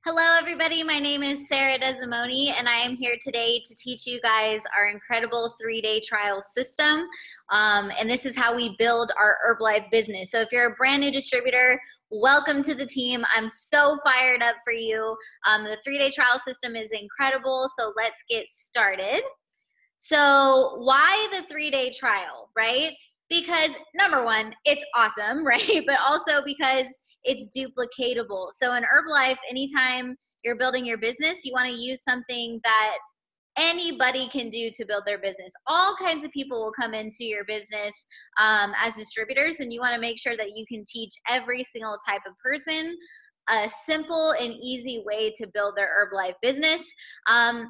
Hello, everybody. My name is Sarah Desimoni, and I am here today to teach you guys our incredible 3-day trial system. And this is how we build our Herbalife business. So if you're a brand new distributor, welcome to the team. I'm so fired up for you. The 3-day trial system is incredible. So let's get started. So why the 3-day trial, right? Because number one, it's awesome, right? But also because it's duplicatable. So in Herbalife, anytime you're building your business, you want to use something that anybody can do to build their business. All kinds of people will come into your business as distributors, and you want to make sure that you can teach every single type of person a simple and easy way to build their Herbalife business.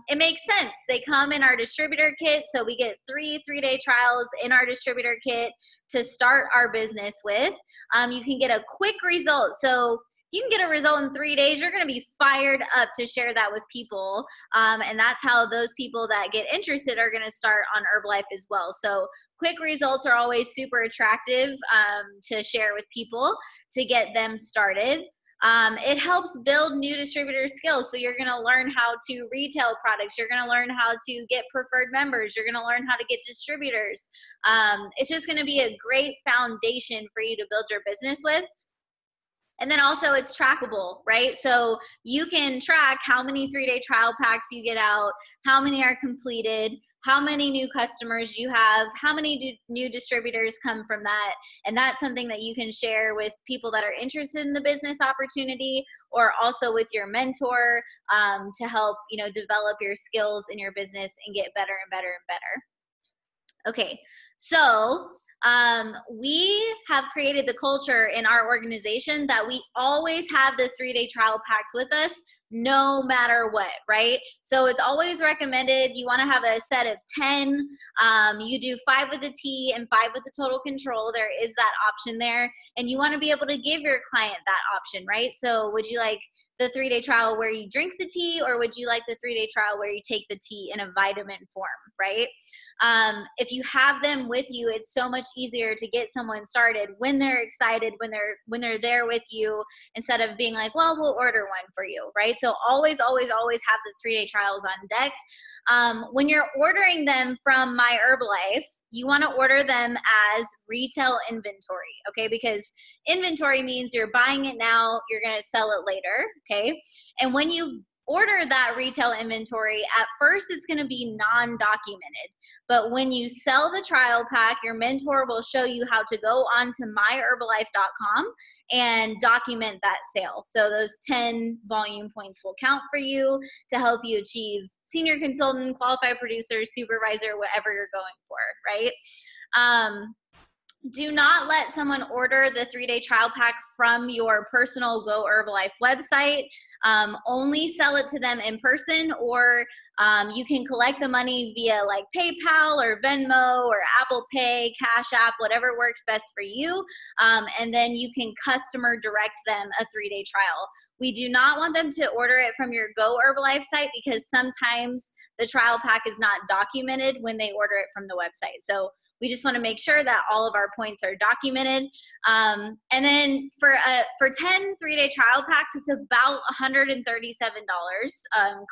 It makes sense. They come in our distributor kit, so we get 3-day trials in our distributor kit to start our business with. You can get a quick result. So you can get a result in 3 days. You're going to be fired up to share that with people. And that's how those people that get interested are going to start on Herbalife as well. So quick results are always super attractive to share with people to get them started. It helps build new distributor skills. So you're going to learn how to retail products. You're going to learn how to get preferred members. You're going to learn how to get distributors. It's just going to be a great foundation for you to build your business with. And then also it's trackable, right? So you can track how many 3-day trial packs you get out, how many are completed, how many new customers you have, how many new distributors come from that. And that's something that you can share with people that are interested in the business opportunity, or also with your mentor to help, develop your skills in your business and get better and better and better. Okay, so we have created the culture in our organization that we always have the 3-day trial packs with us no matter what, right? So it's always recommended. You want to have a set of 10. You do 5 with the tea and 5 with the total control. There is that option there. And you want to be able to give your client that option, right? So would you like the 3-day trial where you drink the tea, or would you like the 3-day trial where you take the tea in a vitamin form, right? If you have them with you, it's so much easier to get someone started when they're excited, when they're there with you, instead of being like, well, we'll order one for you, right? So always, always, always have the 3-day trials on deck. When you're ordering them from My Herbalife, you want to order them as retail inventory, okay? Because inventory means you're buying it now, you're going to sell it later, okay? And when you order that retail inventory, at first it's going to be non-documented. But when you sell the trial pack, your mentor will show you how to go onto myherbalife.com and document that sale. So those 10 volume points will count for you to help you achieve senior consultant, qualified producer, supervisor, whatever you're going for, right? Do not let someone order the 3-day trial pack from your personal Go Herbalife website. Only sell it to them in person, or you can collect the money via like PayPal or Venmo or Apple Pay, Cash App, whatever works best for you. And then you can customer direct them a 3-day trial. We do not want them to order it from your Go Herbalife site, because sometimes the trial pack is not documented when they order it from the website. So we just want to make sure that all of our points are documented. And then for 10 3-day trial packs, it's about $137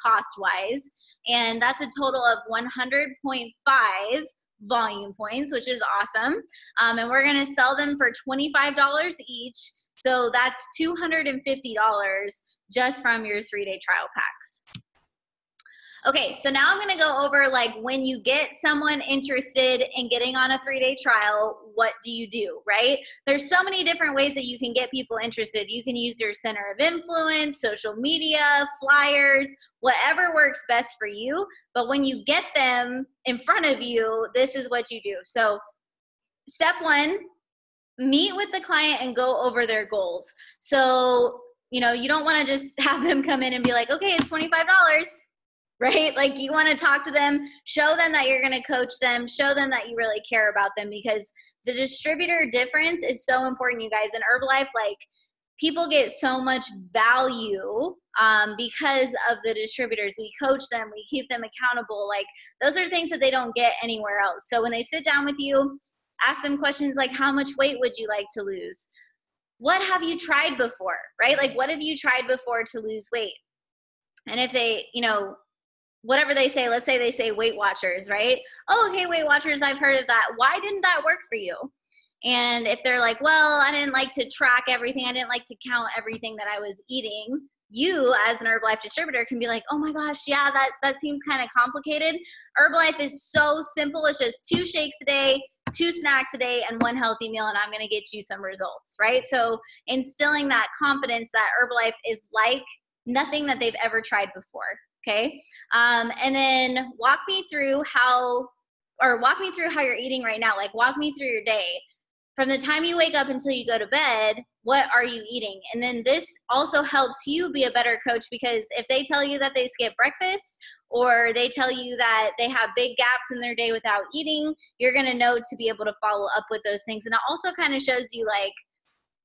cost-wise. And that's a total of 100.5 volume points, which is awesome. And we're going to sell them for $25 each. So that's $250 just from your 3-day trial packs. Okay, so now I'm going to go over like when you get someone interested in getting on a 3-day trial, what do you do, right? There's so many different ways that you can get people interested. You can use your center of influence, social media, flyers, whatever works best for you. But when you get them in front of you, this is what you do. So step 1, meet with the client and go over their goals. So, you don't want to just have them come in and be like, okay, it's $25. Right? Like, you want to talk to them, show them that you're going to coach them, show them that you really care about them, because the distributor difference is so important, you guys. In Herbalife, like, people get so much value because of the distributors. We coach them, we keep them accountable. Like, those are things that they don't get anywhere else. So when they sit down with you, ask them questions like, how much weight would you like to lose? What have you tried before, right? Like, what have you tried before to lose weight? And if they, you know, whatever they say, let's say they say Weight Watchers, right? Oh, okay, Weight Watchers, I've heard of that. Why didn't that work for you? And if they're like, well, I didn't like to track everything, I didn't like to count everything that I was eating, you as an Herbalife distributor can be like, oh my gosh, yeah, that seems kind of complicated. Herbalife is so simple. It's just 2 shakes a day, 2 snacks a day, and 1 healthy meal, and I'm going to get you some results, right? So instilling that confidence that Herbalife is like nothing that they've ever tried before. Okay. And then walk me through how you're eating right now. Like, walk me through your day. From the time you wake up until you go to bed, what are you eating? And then this also helps you be a better coach, because if they tell you that they skip breakfast, or they tell you that they have big gaps in their day without eating, you're going to know to be able to follow up with those things. And it also kind of shows you, like,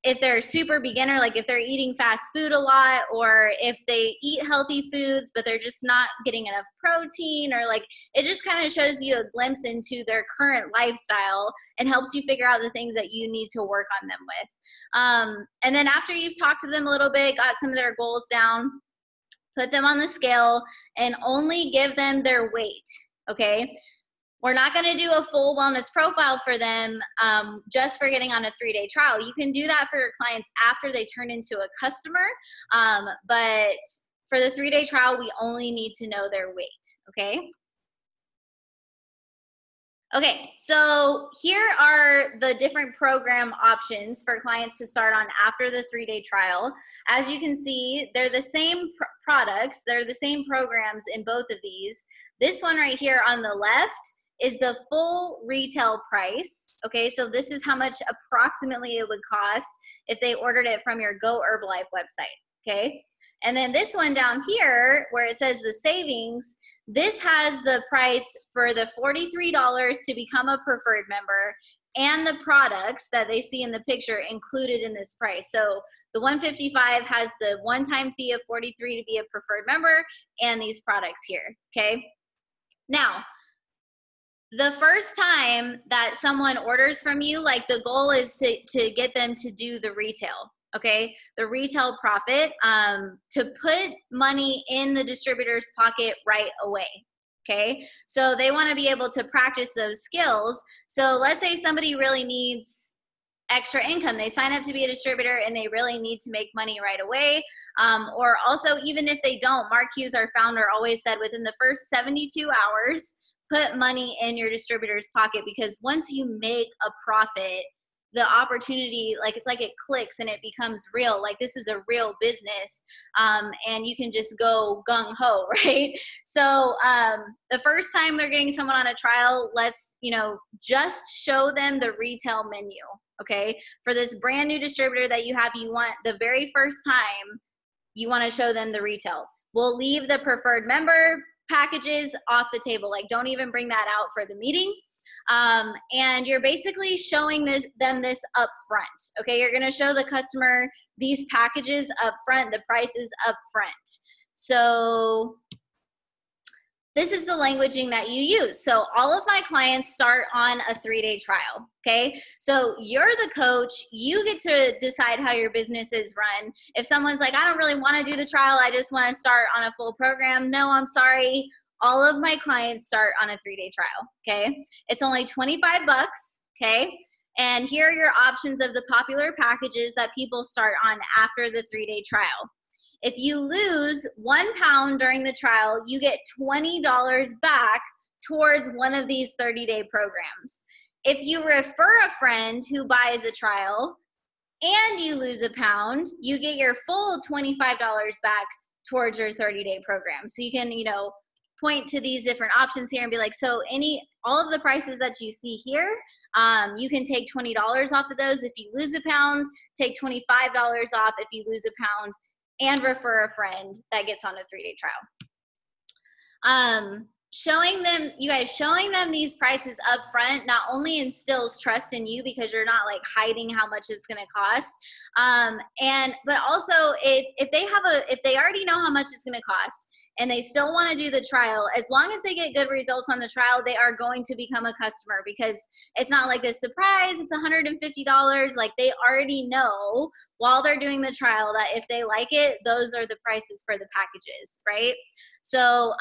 if they're super beginner, like if they're eating fast food a lot, or if they eat healthy foods but they're just not getting enough protein, or like, it just kind of shows you a glimpse into their current lifestyle and helps you figure out the things that you need to work on them with. And then after you've talked to them a little bit, got some of their goals down, put them on the scale and only give them their weight, okay? We're not going to do a full wellness profile for them just for getting on a 3-day trial. You can do that for your clients after they turn into a customer. But for the 3-day trial, we only need to know their weight, okay? Okay, so here are the different program options for clients to start on after the 3-day trial. As you can see, they're the same products. They're the same programs in both of these. This one right here on the left is the full retail price. Okay, so this is how much approximately it would cost if they ordered it from your Go Herbalife website, okay? And then this one down here where it says the savings, this has the price for the $43 to become a preferred member and the products that they see in the picture included in this price. So the $155 has the one-time fee of $43 to be a preferred member and these products here, okay? Now, the first time that someone orders from you, like, the goal is to get them to do the retail, okay? The retail profit, to put money in the distributor's pocket right away, okay? So they want to be able to practice those skills. So let's say somebody really needs extra income. They sign up to be a distributor and they really need to make money right away. Or also, even if they don't, Mark Hughes, our founder, always said within the first 72 hours, put money in your distributor's pocket, because once you make a profit, the opportunity, like, it's like it clicks and it becomes real. Like, this is a real business, and you can just go gung-ho, right? So the first time they're getting someone on a trial, let's, just show them the retail menu, okay? For this brand new distributor that you have, you want the very first time, you want to show them the retail. We'll leave the preferred member packages off the table. Like, don't even bring that out for the meeting. And you're basically showing them this up front. Okay, you're going to show the customer these packages up front, the prices up front. So this is the languaging that you use. So all of my clients start on a 3-day trial, okay? So you're the coach. You get to decide how your business is run. If someone's like, I don't really want to do the trial, I just want to start on a full program. No, I'm sorry. All of my clients start on a 3-day trial, okay? It's only $25, okay? And here are your options of the popular packages that people start on after the 3-day trial. If you lose 1 pound during the trial, you get $20 back towards one of these 30-day programs. If you refer a friend who buys a trial and you lose 1 pound, you get your full $25 back towards your 30-day program. So you can, point to these different options here and be like, so all of the prices that you see here, you can take $20 off of those. If you lose 1 pound, take $25 off if you lose 1 pound, and refer a friend that gets on a 3-day trial. showing them, you guys, showing them these prices up front not only instills trust in you because you're not like hiding how much it's going to cost, but also if they already know how much it's going to cost and they still want to do the trial, as long as they get good results on the trial, they are going to become a customer, because it's not like a surprise, it's $150. Like, they already know while they're doing the trial that if they like it, those are the prices for the packages, right? So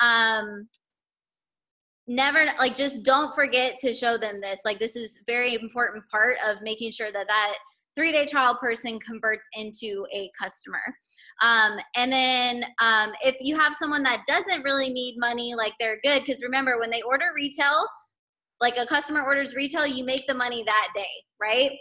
never, like, just don't forget to show them this. Like, this is very important part of making sure that that 3-day trial person converts into a customer. And then if you have someone that doesn't really need money, like, they're good, because remember, when they order retail, like a customer orders retail, you make the money that day, right?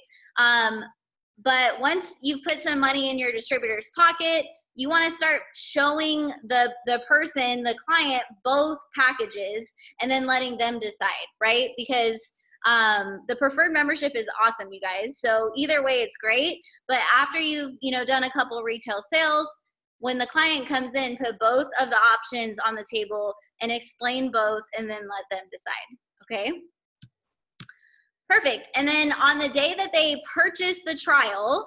But once you've put some money in your distributor's pocket, you want to start showing the person, the client, both packages, and then letting them decide, right? Because the preferred membership is awesome, you guys. So either way, it's great. But after you've done a couple retail sales, when the client comes in, put both of the options on the table and explain both, and then let them decide. Okay. Perfect. And then on the day that they purchase the trial,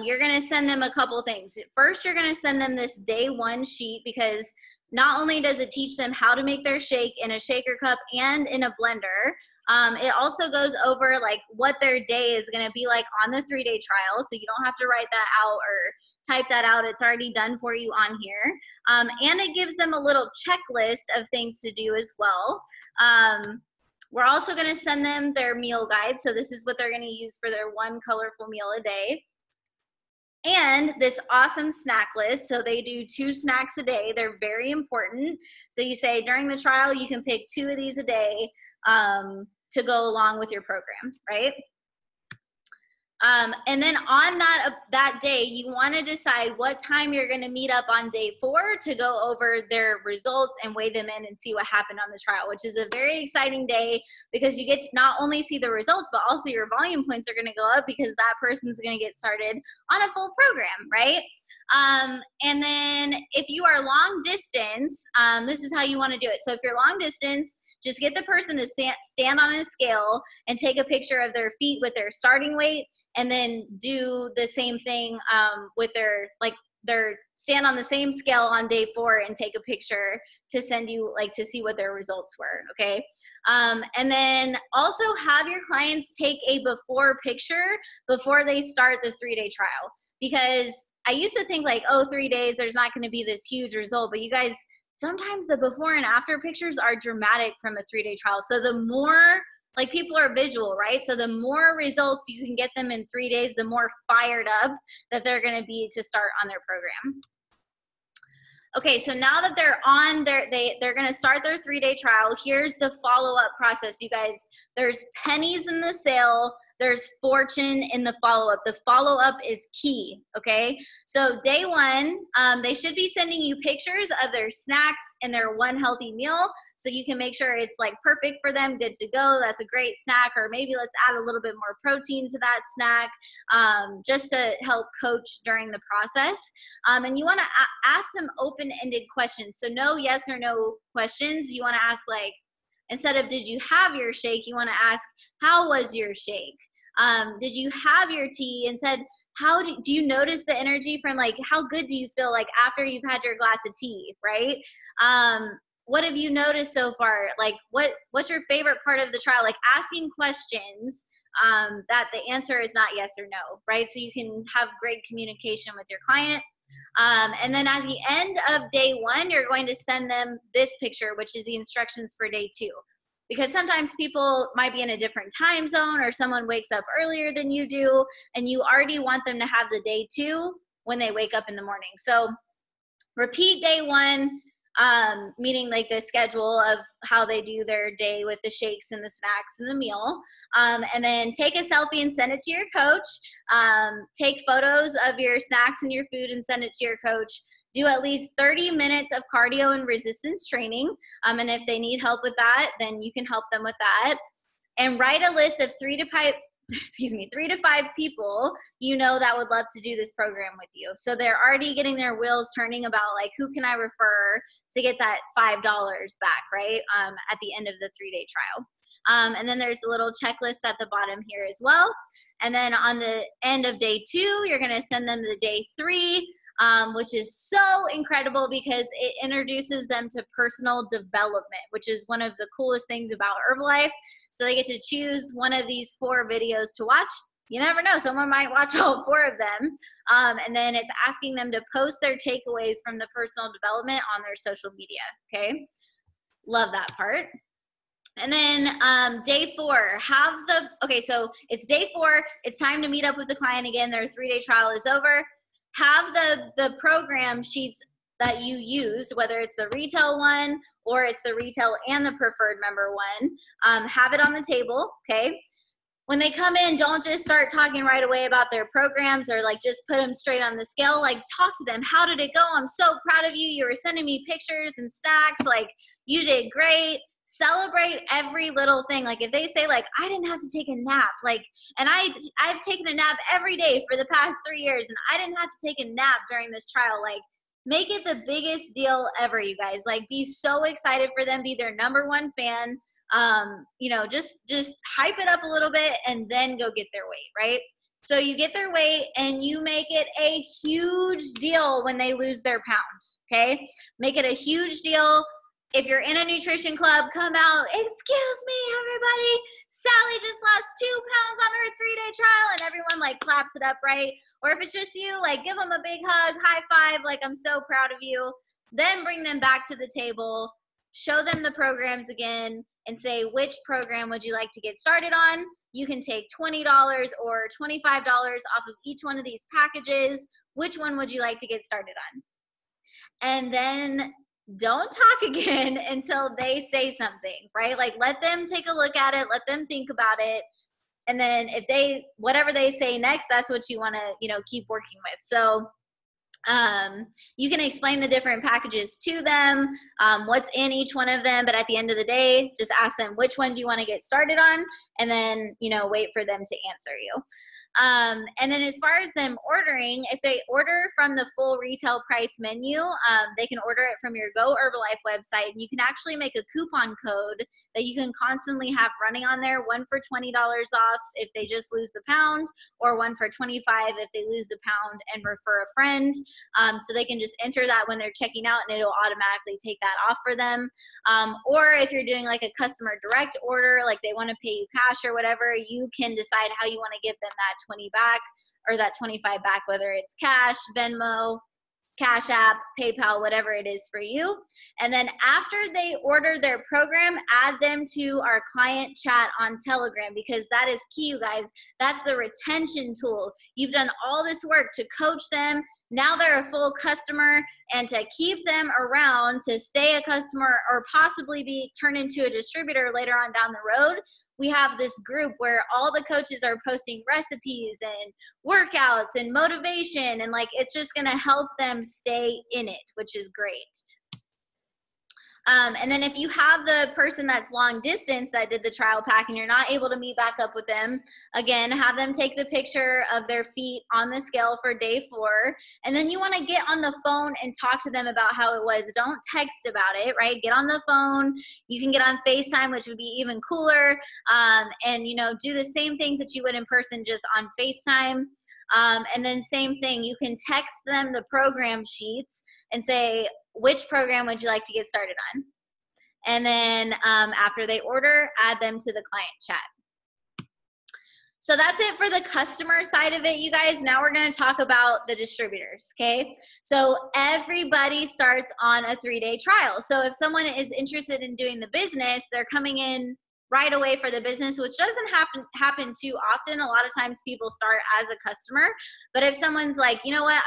you're going to send them a couple things. First, you're going to send them this day one sheet, because not only does it teach them how to make their shake in a shaker cup and in a blender, it also goes over like what their day is going to be like on the 3-day trial. So you don't have to write that out or type that out. It's already done for you on here. And it gives them a little checklist of things to do as well. We're also going to send them their meal guide. So this is what they're going to use for their one colorful meal a day. And this awesome snack list. So they do 2 snacks a day. They're very important. So you say during the trial, you can pick 2 of these a day to go along with your program, right? And then on that day, you want to decide what time you're going to meet up on day 4 to go over their results and weigh them in and see what happened on the trial, which is a very exciting day, because you get to not only see the results, but also your volume points are going to go up, because that person's going to get started on a full program, right? And then if you are long distance, this is how you want to do it. So if you're long distance, just get the person to stand on a scale and take a picture of their feet with their starting weight, and then do the same thing with their stand on the same scale on day 4 and take a picture to send you, like, to see what their results were, okay? And then also have your clients take a before picture before they start the 3-day trial, because I used to think like, oh, 3 days, there's not going to be this huge result, but you guys, sometimes the before and after pictures are dramatic from a 3-day trial. So the more, like, people are visual, right? So the more results you can get them in 3 days, the more fired up that they're going to be to start on their program. Okay, so now that they're on they're going to start their 3-day trial. Here's the follow-up process, you guys. There's pennies in the sale. There's fortune in the follow-up. The follow-up is key, okay? So day 1, they should be sending you pictures of their snacks and their one healthy meal, so you can make sure it's like perfect for them, good to go. That's a great snack, or maybe let's add a little bit more protein to that snack, just to help coach during the process. And you want to ask some open-ended questions. So no yes or no questions. You want to ask, like, instead of did you have your shake, you want to ask, how was your shake? Did you have your tea? And said, how do you notice the energy from, like, how good do you feel like after you've had your glass of tea, right? What have you noticed so far? Like, what's your favorite part of the trial? Like, asking questions that the answer is not yes or no, right? So you can have great communication with your client. And then at the end of day 1, you're going to send them this picture, which is the instructions for day 2. Because sometimes people might be in a different time zone, or someone wakes up earlier than you do, and you already want them to have the day 2 when they wake up in the morning. So repeat day 1, meaning like the schedule of how they do their day with the shakes and the snacks and the meal. And then take a selfie and send it to your coach. Take photos of your snacks and your food and send it to your coach. Do at least 30 minutes of cardio and resistance training. And if they need help with that, then you can help them with that. And write a list of 3 excuse me, 3 to 5 people, you know, that would love to do this program with you. So they're already getting their wheels turning about like, who can I refer to get that $5 back, right? At the end of the 3-day trial. And then there's a little checklist at the bottom here as well. And then on the end of day 2, you're going to send them the day 3, which is so incredible because it introduces them to personal development, which is one of the coolest things about Herbalife. So they get to choose one of these 4 videos to watch. You never know, someone might watch all 4 of them. And then it's asking them to post their takeaways from the personal development on their social media, okay? Love that part. And then day 4, so it's day 4, it's time to meet up with the client again, their 3-day trial is over. Have the program sheets that you use, whether it's the retail one or it's the retail and the preferred member one, have it on the table, okay? When they come in, don't just start talking right away about their programs or like just put them straight on the scale. Like talk to them. How did it go? I'm so proud of you. You were sending me pictures and stacks. Like you did great. Celebrate every little thing. Like if they say like, I didn't have to take a nap, like, and I've taken a nap every day for the past 3 years and I didn't have to take a nap during this trial, like make it the biggest deal ever, you guys. Like be so excited for them, be their #1 fan. You know, just hype it up a little bit and then go get their weight, right? So you get their weight and you make it a huge deal when they lose their pound, okay? Make it a huge deal. If you're in a nutrition club, come out, excuse me, everybody, Sally just lost 2 pounds on her 3-day trial, and everyone like claps it up, right? Or if it's just you, like give them a big hug, high five, like I'm so proud of you. Then bring them back to the table, show them the programs again, and say, which program would you like to get started on? You can take $20 or $25 off of each one of these packages. Which one would you like to get started on? And then don't talk again until they say something, right? Like let them take a look at it, let them think about it. And then if whatever they say next, that's what you want to, you know, keep working with. So you can explain the different packages to them, what's in each one of them, but at the end of the day, just ask them which one do you want to get started on, and then, you know, wait for them to answer you. And then as far as them ordering, if they order from the full retail price menu, they can order it from your Go Herbalife website, and you can actually make a coupon code that you can constantly have running on there, one for $20 off if they just lose the pound, or one for $25 if they lose the pound and refer a friend. So they can just enter that when they're checking out and it'll automatically take that off for them. Or if you're doing like a customer direct order, like they want to pay you cash or whatever, you can decide how you want to give them that 20 back or that 25 back, whether it's cash, Venmo, Cash App, PayPal, whatever it is for you. And then after they order their program, add them to our client chat on Telegram, because that is key, you guys. That's the retention tool. You've done all this work to coach them. Now they're a full customer, and to keep them around, to stay a customer or possibly be turned into a distributor later on down the road, we have this group where all the coaches are posting recipes and workouts and motivation, and like it's just going to help them stay in it, which is great. And then if you have the person that's long distance that did the trial pack and you're not able to meet back up with them, again, have them take the picture of their feet on the scale for day 4. And then you want to get on the phone and talk to them about how it was. Don't text about it, right? Get on the phone. You can get on FaceTime, which would be even cooler. And, you know, do the same things that you would in person, just on FaceTime. And then same thing, you can text them the program sheets and say, which program would you like to get started on? And then after they order, add them to the client chat. So that's it for the customer side of it, you guys. Now we're going to talk about the distributors, okay? So everybody starts on a 3-day trial. So if someone is interested in doing the business, they're coming in right away for the business, which doesn't happen too often. A lot of times people start as a customer. But if someone's like, you know what,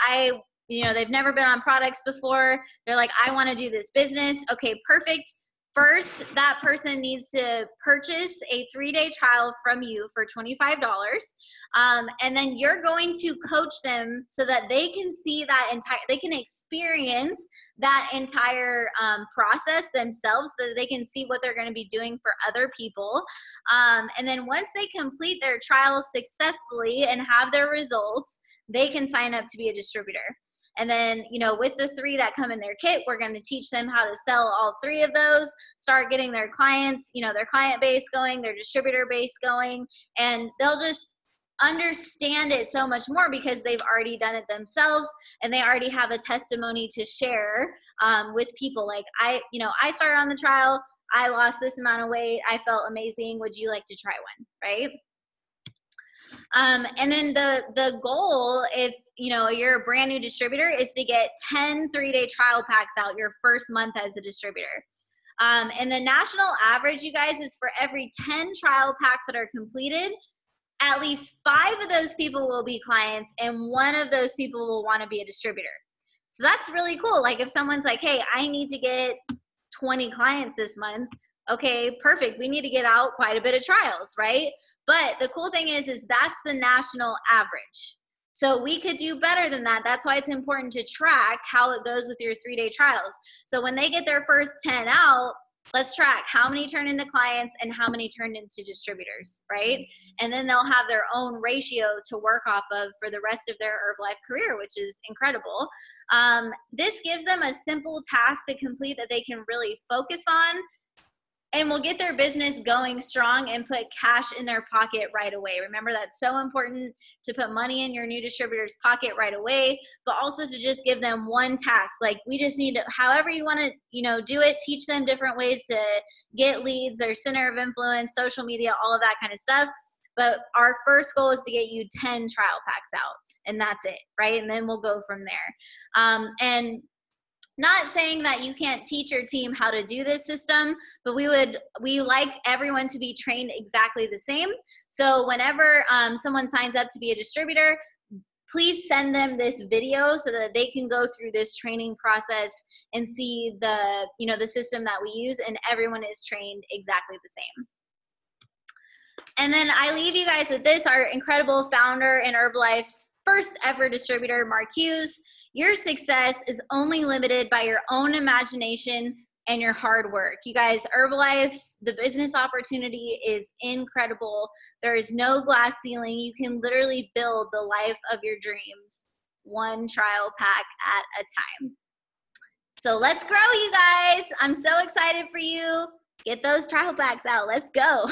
they've never been on products before, they're like, I want to do this business. Okay, perfect. First, that person needs to purchase a 3-day trial from you for $25. And then you're going to coach them so that they can see that they can experience that entire process themselves, so that they can see what they're going to be doing for other people. And then once they complete their trial successfully and have their results, they can sign up to be a distributor. And then, you know, with the 3 that come in their kit, we're going to teach them how to sell all 3 of those, start getting their clients, you know, their client base going, their distributor base going, and they'll just understand it so much more because they've already done it themselves and they already have a testimony to share with people. Like, I started on the trial, I lost this amount of weight, I felt amazing, would you like to try one, right? And then the goal, if you know you're a brand new distributor, is to get 10 3-day trial packs out your first month as a distributor. And the national average, you guys, is for every 10 trial packs that are completed, at least 5 of those people will be clients and 1 of those people will want to be a distributor. So that's really cool. Like if someone's like, hey, I need to get 20 clients this month. Okay, perfect. We need to get out quite a bit of trials, right? But the cool thing is that's the national average. So we could do better than that. That's why it's important to track how it goes with your 3-day trials. So when they get their first 10 out, let's track how many turn into clients and how many turn into distributors, right? And then they'll have their own ratio to work off of for the rest of their Herbalife career, which is incredible. This gives them a simple task to complete that they can really focus on, and will get their business going strong and put cash in their pocket right away. Remember, that's so important to put money in your new distributor's pocket right away, but also to just give them one task. Like, we just need to, however you want to, you know, do it, teach them different ways to get leads, their center of influence, social media, all of that kind of stuff. But our first goal is to get you 10 trial packs out, and that's it, right? And then we'll go from there. And not saying that you can't teach your team how to do this system, but we like everyone to be trained exactly the same. So whenever someone signs up to be a distributor, please send them this video so that they can go through this training process and see the system that we use, and everyone is trained exactly the same. And then I leave you guys with this, our incredible founder and Herbalife's first ever distributor, Mark Hughes. Your success is only limited by your own imagination and your hard work. You guys, Herbalife, the business opportunity is incredible. There is no glass ceiling. You can literally build the life of your dreams, one trial pack at a time. So let's grow, you guys. I'm so excited for you. Get those trial packs out. Let's go.